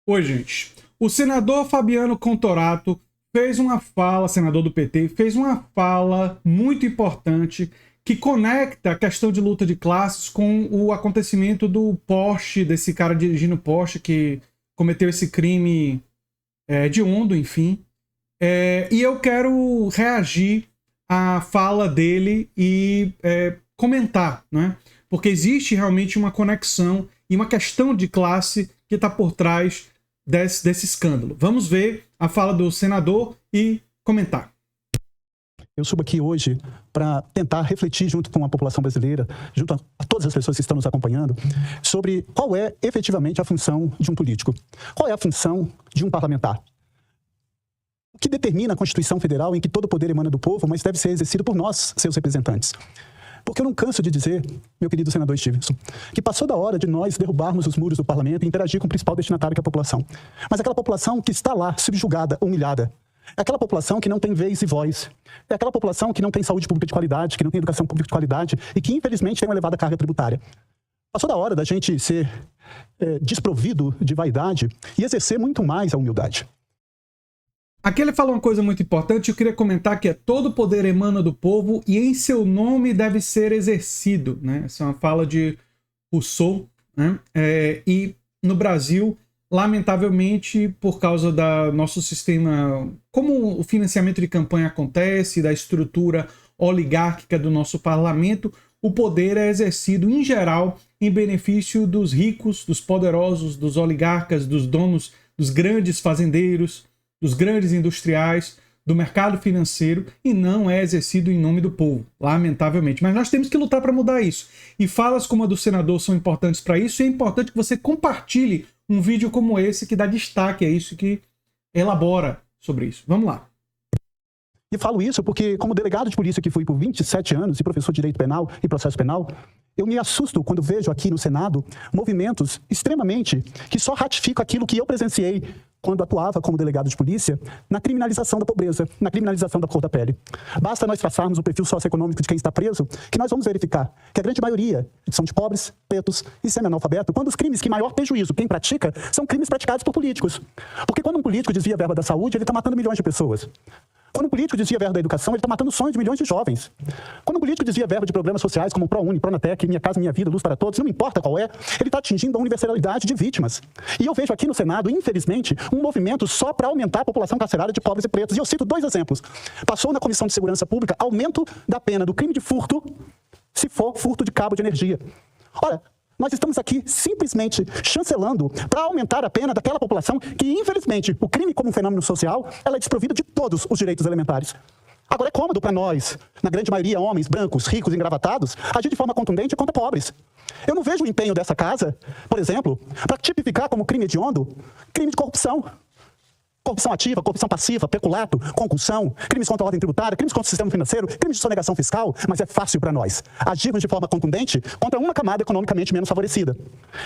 Oi, gente. O senador Fabiano Contarato fez uma fala, senador do PT, fez uma fala muito importante que conecta a questão de luta de classes com o acontecimento do Porsche, desse cara dirigindo Porsche que cometeu esse crime hediondo, enfim. E eu quero reagir à fala dele e comentar, né? Porque existe realmente uma conexão e uma questão de classe que está por trás desse escândalo. Vamos ver a fala do senador e comentar. Eu subo aqui hoje para tentar refletir junto com a população brasileira, junto a todas as pessoas que estão nos acompanhando, sobre qual é efetivamente a função de um político. Qual é a função de um parlamentar? O que determina a Constituição Federal em que todo poder emana do povo, mas deve ser exercido por nós, seus representantes. Porque eu não canso de dizer, meu querido senador Stevenson, que passou da hora de nós derrubarmos os muros do parlamento e interagir com o principal destinatário, que é a população. Mas aquela população que está lá, subjugada, humilhada. É aquela população que não tem vez e voz. É aquela população que não tem saúde pública de qualidade, que não tem educação pública de qualidade e que, infelizmente, tem uma elevada carga tributária. Passou da hora da gente ser desprovido de vaidade e exercer muito mais a humildade. Aqui ele falou uma coisa muito importante, eu queria comentar que todo poder emana do povo e em seu nome deve ser exercido, né? Essa é uma fala de Rousseau, né? E no Brasil, lamentavelmente, por causa do nosso sistema, como o financiamento de campanha acontece, da estrutura oligárquica do nosso parlamento, o poder é exercido, em geral, em benefício dos ricos, dos poderosos, dos oligarcas, dos donos, dos grandes fazendeiros, dos grandes industriais, do mercado financeiro, e não é exercido em nome do povo, lamentavelmente. Mas nós temos que lutar para mudar isso. E falas como a do senador são importantes para isso, e é importante que você compartilhe um vídeo como esse que dá destaque a isso, que elabora sobre isso. Vamos lá. E falo isso porque, como delegado de polícia que fui por 27 anos e professor de direito penal e processo penal, eu me assusto quando vejo aqui no Senado movimentos extremamente que só ratificam aquilo que eu presenciei quando atuava como delegado de polícia na criminalização da pobreza, na criminalização da cor da pele. Basta nós traçarmos o perfil socioeconômico de quem está preso, que nós vamos verificar que a grande maioria são de pobres, pretos e semi-analfabetos, quando os crimes que maior prejuízo quem pratica são crimes praticados por políticos. Porque quando um político desvia a verba da saúde, ele está matando milhões de pessoas. Quando um político desvia verba da educação, ele está matando sonhos de milhões de jovens. Quando um político desvia verba de programas sociais como o ProUni, Pronatec, Minha Casa Minha Vida, Luz para Todos, não importa qual é, ele está atingindo a universalidade de vítimas. E eu vejo aqui no Senado, infelizmente, um movimento só para aumentar a população carcerária de pobres e pretos. E eu cito dois exemplos. Passou na Comissão de Segurança Pública aumento da pena do crime de furto, se for furto de cabo de energia. Olha, nós estamos aqui simplesmente chancelando para aumentar a pena daquela população que, infelizmente, o crime como um fenômeno social, ela é desprovida de todos os direitos elementares. Agora, é cômodo para nós, na grande maioria homens, brancos, ricos, engravatados, agir de forma contundente contra pobres. Eu não vejo o empenho dessa casa, por exemplo, para tipificar como crime hediondo, crime de corrupção. Corrupção ativa, corrupção passiva, peculato, concussão, crimes contra a ordem tributária, crimes contra o sistema financeiro, crimes de sonegação fiscal, mas é fácil para nós agirmos de forma contundente contra uma camada economicamente menos favorecida.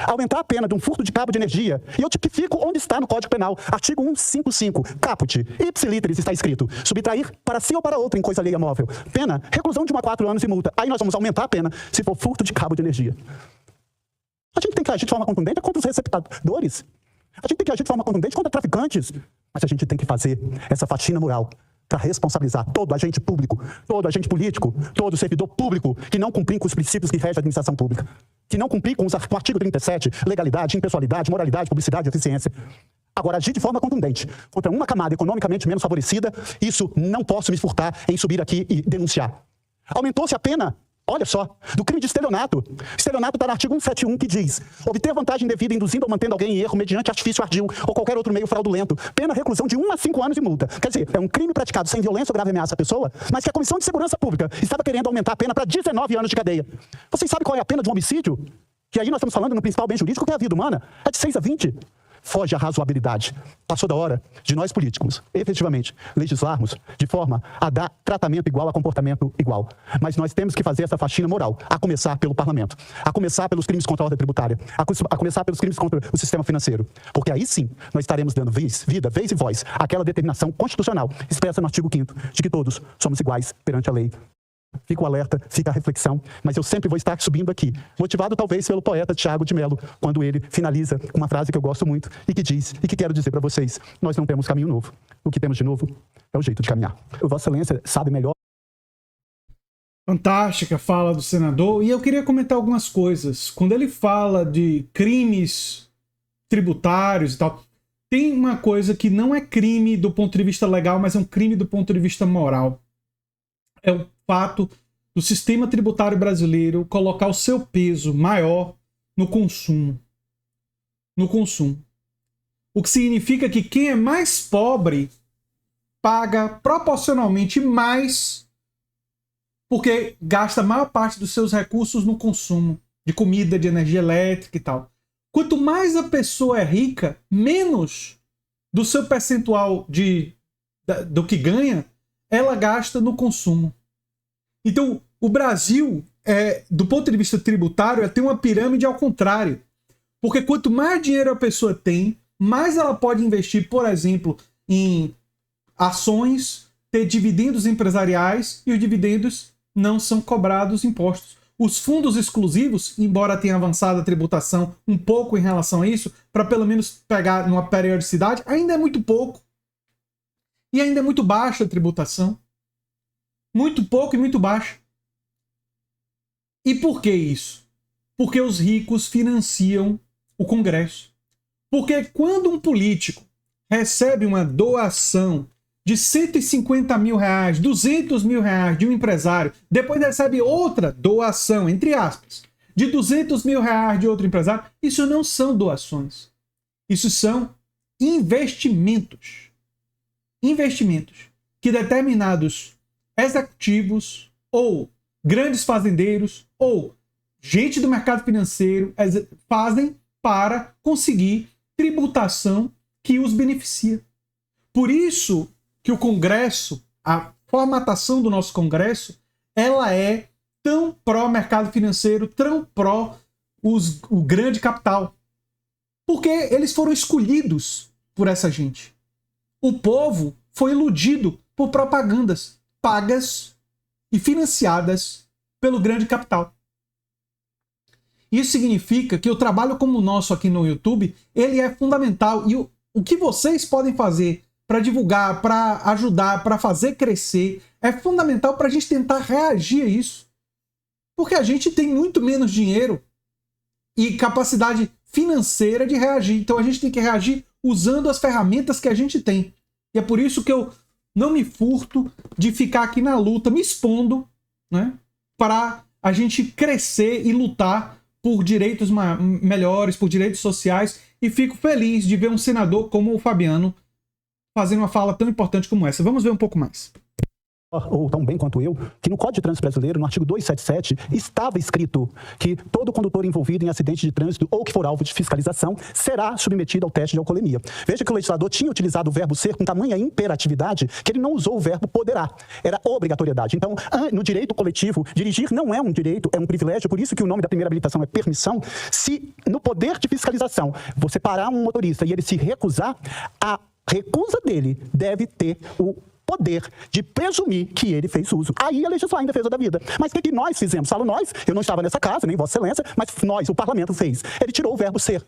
Aumentar a pena de um furto de cabo de energia, e eu tipifico onde está no Código Penal, artigo 155, caput, ipsiliteris está escrito, subtrair para si ou para outro em coisa alheia móvel. Pena, reclusão de 1 a 4 anos e multa. Aí nós vamos aumentar a pena se for furto de cabo de energia. A gente tem que agir de forma contundente contra os receptadores. A gente tem que agir de forma contundente contra traficantes. Mas a gente tem que fazer essa faxina moral para responsabilizar todo agente público, todo agente político, todo servidor público que não cumprir com os princípios que regem a administração pública, que não cumprir com o artigo 37, legalidade, impessoalidade, moralidade, publicidade e eficiência. Agora, agir de forma contundente contra uma camada economicamente menos favorecida, isso não posso me furtar em subir aqui e denunciar. Aumentou-se a pena, olha só, do crime de estelionato. Estelionato está no artigo 171, que diz: obter vantagem indevida induzindo ou mantendo alguém em erro mediante artifício ardil ou qualquer outro meio fraudulento. Pena reclusão de 1 a 5 anos e multa. Quer dizer, é um crime praticado sem violência ou grave ameaça à pessoa, mas que a Comissão de Segurança Pública estava querendo aumentar a pena para 19 anos de cadeia. Vocês sabem qual é a pena de um homicídio? Que aí nós estamos falando no principal bem jurídico, que é a vida humana. É de 6 a 20. Foge à razoabilidade. Passou da hora de nós políticos, efetivamente, legislarmos de forma a dar tratamento igual a comportamento igual. Mas nós temos que fazer essa faxina moral, a começar pelo parlamento, a começar pelos crimes contra a ordem tributária, a começar pelos crimes contra o sistema financeiro. Porque aí sim, nós estaremos dando vida, vez e voz àquela determinação constitucional expressa no artigo 5º de que todos somos iguais perante a lei. Fica o alerta, fica a reflexão, mas eu sempre vou estar subindo aqui, motivado talvez pelo poeta Tiago de Mello, quando ele finaliza com uma frase que eu gosto muito e que diz, e que quero dizer para vocês: nós não temos caminho novo. O que temos de novo é o jeito de caminhar. Vossa Excelência sabe melhor. Fantástica fala do senador. E eu queria comentar algumas coisas. Quando ele fala de crimes tributários e tal, tem uma coisa que não é crime do ponto de vista legal, mas é um crime do ponto de vista moral. É o fato do sistema tributário brasileiro colocar o seu peso maior no consumo. No consumo. O que significa que quem é mais pobre paga proporcionalmente mais, porque gasta a maior parte dos seus recursos no consumo de comida, de energia elétrica e tal. Quanto mais a pessoa é rica, menos do seu percentual do que ganha, ela gasta no consumo. Então, o Brasil, do ponto de vista tributário, tem uma pirâmide ao contrário. Porque quanto mais dinheiro a pessoa tem, mais ela pode investir, por exemplo, em ações, ter dividendos empresariais, e os dividendos não são cobrados impostos. Os fundos exclusivos, embora tenha avançado a tributação um pouco em relação a isso, para pelo menos pegar numa periodicidade, ainda é muito pouco. E ainda é muito baixa a tributação. Muito pouco e muito baixa. E por que isso? Porque os ricos financiam o Congresso. Porque quando um político recebe uma doação de 150 mil reais, 200 mil reais de um empresário, depois recebe outra doação, entre aspas, de 200 mil reais de outro empresário, isso não são doações. Isso são investimentos. Investimentos que determinados executivos ou grandes fazendeiros ou gente do mercado financeiro fazem para conseguir tributação que os beneficia. Por isso que o Congresso, a formatação do nosso Congresso, ela é tão pró-mercado financeiro, tão pró o grande capital. Porque eles foram escolhidos por essa gente. O povo foi iludido por propagandas pagas e financiadas pelo grande capital. Isso significa que o trabalho como o nosso aqui no YouTube, ele é fundamental. E o que vocês podem fazer para divulgar, para ajudar, para fazer crescer, é fundamental para a gente tentar reagir a isso. Porque a gente tem muito menos dinheiro e capacidade financeira de reagir. Então a gente tem que reagir usando as ferramentas que a gente tem. E é por isso que eu não me furto de ficar aqui na luta, me expondo, né, para a gente crescer e lutar por direitos melhores, por direitos sociais, e fico feliz de ver um senador como o Fabiano fazendo uma fala tão importante como essa. Vamos ver um pouco mais. Ou tão bem quanto eu, que no Código de Trânsito Brasileiro, no artigo 277, estava escrito que todo condutor envolvido em acidente de trânsito ou que for alvo de fiscalização será submetido ao teste de alcoolemia. Veja que o legislador tinha utilizado o verbo ser com tamanha imperatividade que ele não usou o verbo poderá. Era obrigatoriedade. Então, no direito coletivo, dirigir não é um direito, é um privilégio, por isso que o nome da primeira habilitação é permissão. Se no poder de fiscalização você parar um motorista e ele se recusar, a recusa dele deve ter o poder de presumir que ele fez uso. Aí é legislar em defesa da vida. Mas o que nós fizemos? Falo nós, eu não estava nessa casa, nem Vossa Excelência, mas nós, o parlamento fez. Ele tirou o verbo ser,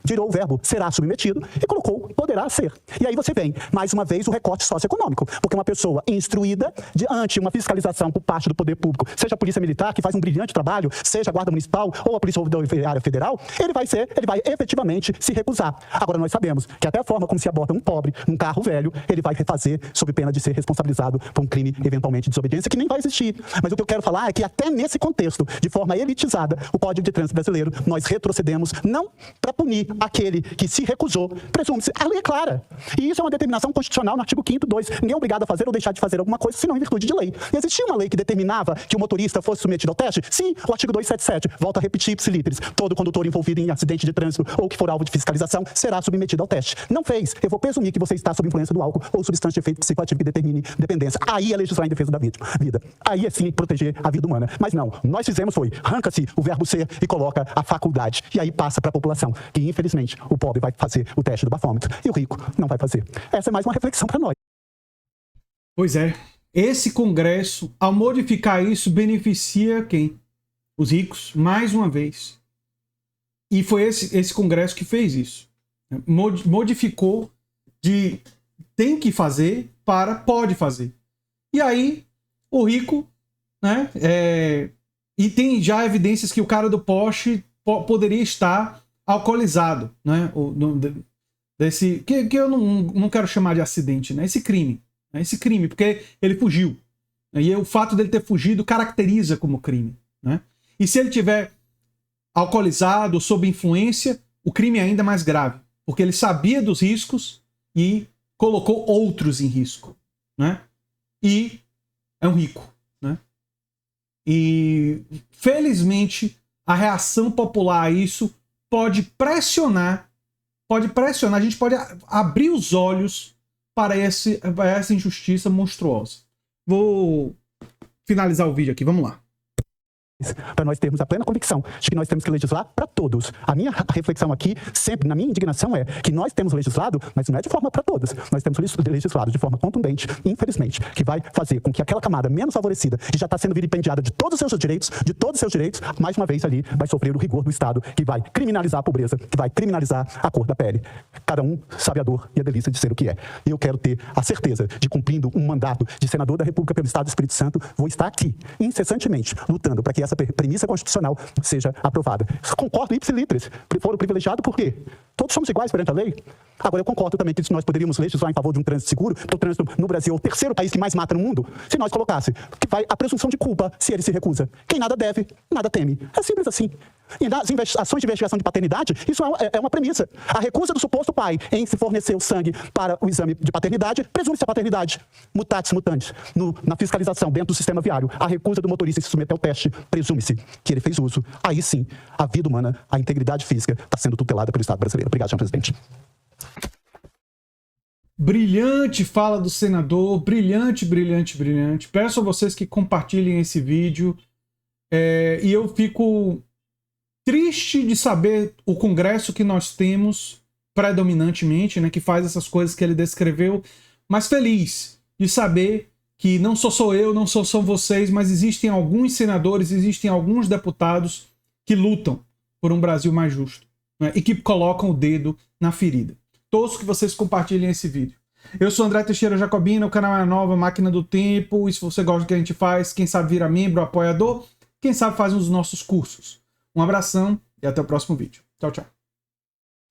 tirou o verbo será submetido e colocou poderá ser. E aí você vem, mais uma vez, o recorte socioeconômico. Porque uma pessoa instruída diante uma fiscalização por parte do poder público, seja a Polícia Militar, que faz um brilhante trabalho, seja a Guarda Municipal ou a Polícia Rodoviária Federal, ele vai efetivamente se recusar. Agora, nós sabemos que até a forma como se aborda um pobre num carro velho, ele vai refazer sob pena de ser responsabilizado por um crime, eventualmente, de desobediência, que nem vai existir. Mas o que eu quero falar é que até nesse contexto, de forma elitizada, o Código de Trânsito Brasileiro, nós retrocedemos, não para punir aquele que se recusou, presume-se, a lei é clara. E isso é uma determinação constitucional no artigo 5º, 2. Ninguém é obrigado a fazer ou deixar de fazer alguma coisa, senão em virtude de lei. E existia uma lei que determinava que o motorista fosse submetido ao teste? Sim, o artigo 277. Volto a repetir, ipsiliteris. Todo condutor envolvido em acidente de trânsito ou que for alvo de fiscalização será submetido ao teste. Não fez. Eu vou presumir que você está sob influência do álcool ou substância de efeito psicoativo que determine dependência. Aí é legislar em defesa da vida. Aí é sim proteger a vida humana. Mas não, nós fizemos foi, arranca-se o verbo ser e coloca a faculdade. E aí passa para a população, que infelizmente o pobre vai fazer o teste do bafômetro e o rico não vai fazer. Essa é mais uma reflexão para nós. Pois é, esse Congresso, ao modificar isso, beneficia quem? Os ricos, mais uma vez. E foi esse Congresso que fez isso. Modificou de tem que fazer para pode fazer. E aí, o rico, né? E tem já evidências que o cara do Porsche poderia estar alcoolizado, né? Que eu não quero chamar de acidente, né? Esse crime, porque ele fugiu. E o fato dele ter fugido caracteriza como crime, né? E se ele tiver alcoolizado, sob influência, o crime é ainda mais grave, porque ele sabia dos riscos e colocou outros em risco, né? E é um rico, né? E felizmente a reação popular a isso pode pressionar, a gente pode abrir os olhos para essa injustiça monstruosa. Vou finalizar o vídeo aqui, vamos lá. Para nós termos a plena convicção de que nós temos que legislar para todos. A minha reflexão aqui, sempre, na minha indignação, é que nós temos legislado, mas não é de forma para todos. Nós temos legislado de forma contundente, infelizmente, que vai fazer com que aquela camada menos favorecida, que já está sendo vilipendiada de todos os seus direitos, mais uma vez ali, vai sofrer o rigor do Estado, que vai criminalizar a pobreza, que vai criminalizar a cor da pele. Cada um sabe a dor e a delícia de ser o que é. E eu quero ter a certeza de, cumprindo um mandato de senador da República pelo Estado do Espírito Santo, vou estar aqui, incessantemente, lutando para que essa premissa constitucional seja aprovada. Concordo ipsilitris, foro privilegiado por quê? Todos somos iguais perante a lei. Agora, eu concordo também que nós poderíamos legislar em favor de um trânsito seguro, porque o trânsito no Brasil é o terceiro país que mais mata no mundo, se nós colocasse que vai a presunção de culpa se ele se recusa. Quem nada deve, nada teme. É simples assim. E nas ações de investigação de paternidade, isso é uma premissa. A recusa do suposto pai em se fornecer o sangue para o exame de paternidade, presume-se a paternidade. Mutatis mutandis. Na fiscalização dentro do sistema viário, a recusa do motorista em se submeter ao teste, presume-se que ele fez uso. Aí sim, a vida humana, a integridade física está sendo tutelada pelo Estado brasileiro. Obrigado, senhor presidente. Brilhante fala do senador, brilhante. Peço a vocês que compartilhem esse vídeo. E eu fico triste de saber o Congresso que nós temos predominantemente, né, que faz essas coisas que ele descreveu, mas feliz de saber que não sou eu, não são vocês, mas existem alguns senadores, existem alguns deputados que lutam por um Brasil mais justo, né, e que colocam o dedo na ferida. Torço que vocês compartilhem esse vídeo. Eu sou André Teixeira Jacobina, o canal é a Nova Máquina do Tempo, e se você gosta do que a gente faz, quem sabe vira membro, apoiador, quem sabe faz um dos nossos cursos. Um abração e até o próximo vídeo. Tchau, tchau.